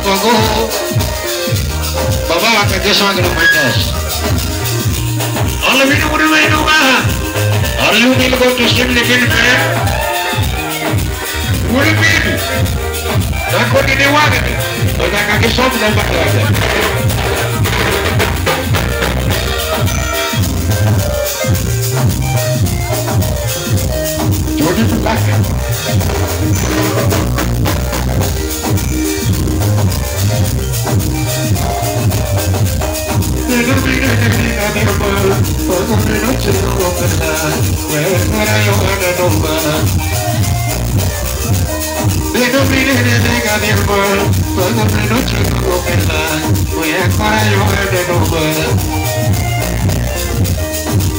Kongo. Baba wa kerja sama dengan Maitas. Allah minum minum ah. Allah minum kau tuh lekin saya. Boleh minum. Dan kau ini wajar. Orang kaki sob nampak lagi. Jadi belakang.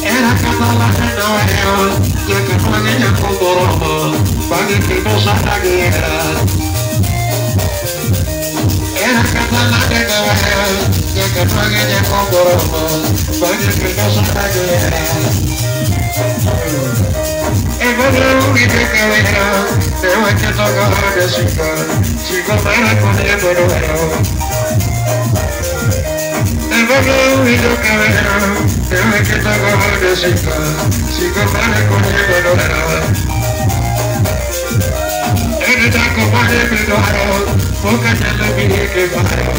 Era catalana Noel, ya que no había con Boroma, para que no salga guerra. Era catalana Noel, ya que no había con Boroma, para que no salga guerra. El barrio y de cabera, tengo que tocar de chica para comiendo novero. El barrio y de cabera, tengo que tocar de chica para comiendo novero. En el taco para el midoro, boca ya le pide que paro,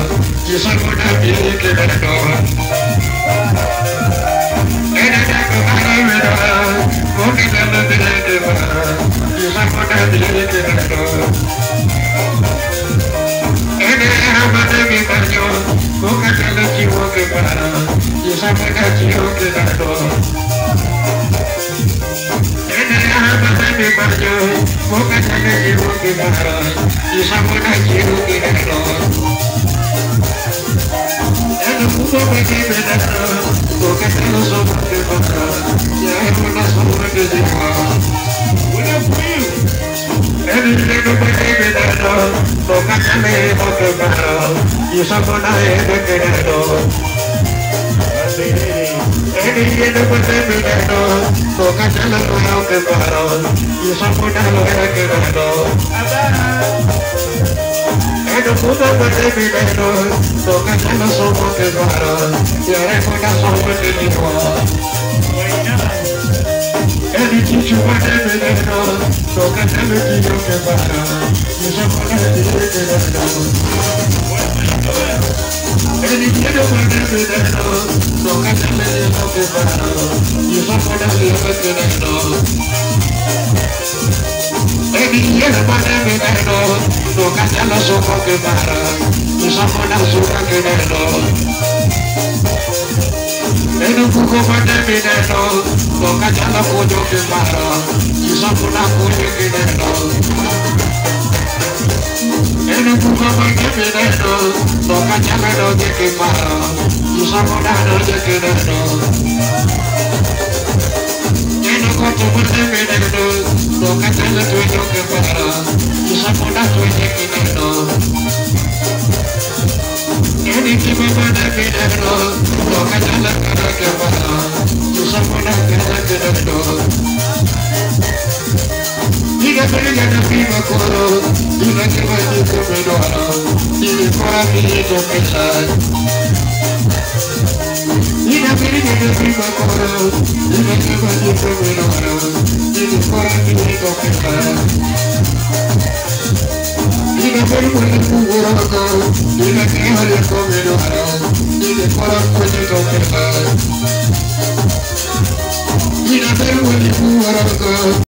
y salgo una pide que me no. En el taco para el midoro, boca ya le pide que paro, y salgo una pide que me no. En el ama de mi baño, boca ya le chivo que paro, y salgo una chivo que me no. En el ama de mi baño, boca ya le chivo que paro, y salgo una chivo que me no. En el mundo me quedé dentro, porque te lo somos de contra, ya es una sombra que llegó. En el cielo me quedé dentro, porque te me dijo que paro, y somos una gente que no. En el cielo me quedé dentro, porque te lo dijo que paro, y somos una gente que no. En el mundo me quedé dentro, porque te lo somos que paro, y ahora es una sombra que llegó. En el chicho me quedé dentro, porque te lo dijo que paro, y somos una gente que no. En el cielo me quedé dentro, porque te lo dijo que paro, y somos una gente que no. En el cielo me quedé dentro, porque te lo somos que paro, y somos una gente que no. En un cuco me quedé dentro, porque te lo cuyo que paro, y somos una cuyo que no. En un cuco me quedé dentro, porque te lo oye que paro, y somos una noche que no. En un coche me quedé dentro, porque te lo tuyo que paro, y somos una tuya que no. En el equipo me quedé dentro, porque te lo cara que paro, y somos una cara que no. Diga pero ya no vivo coro, diga que me dijo me doro, diga por amiguito pensar. Diga pero ya no vivo coro, diga que me dijo me doro, diga por amiguito pensar. Diga pero me dijo me doro, diga que me dijo me doro, diga por amiguito pensar. Diga pero me dijo me doro.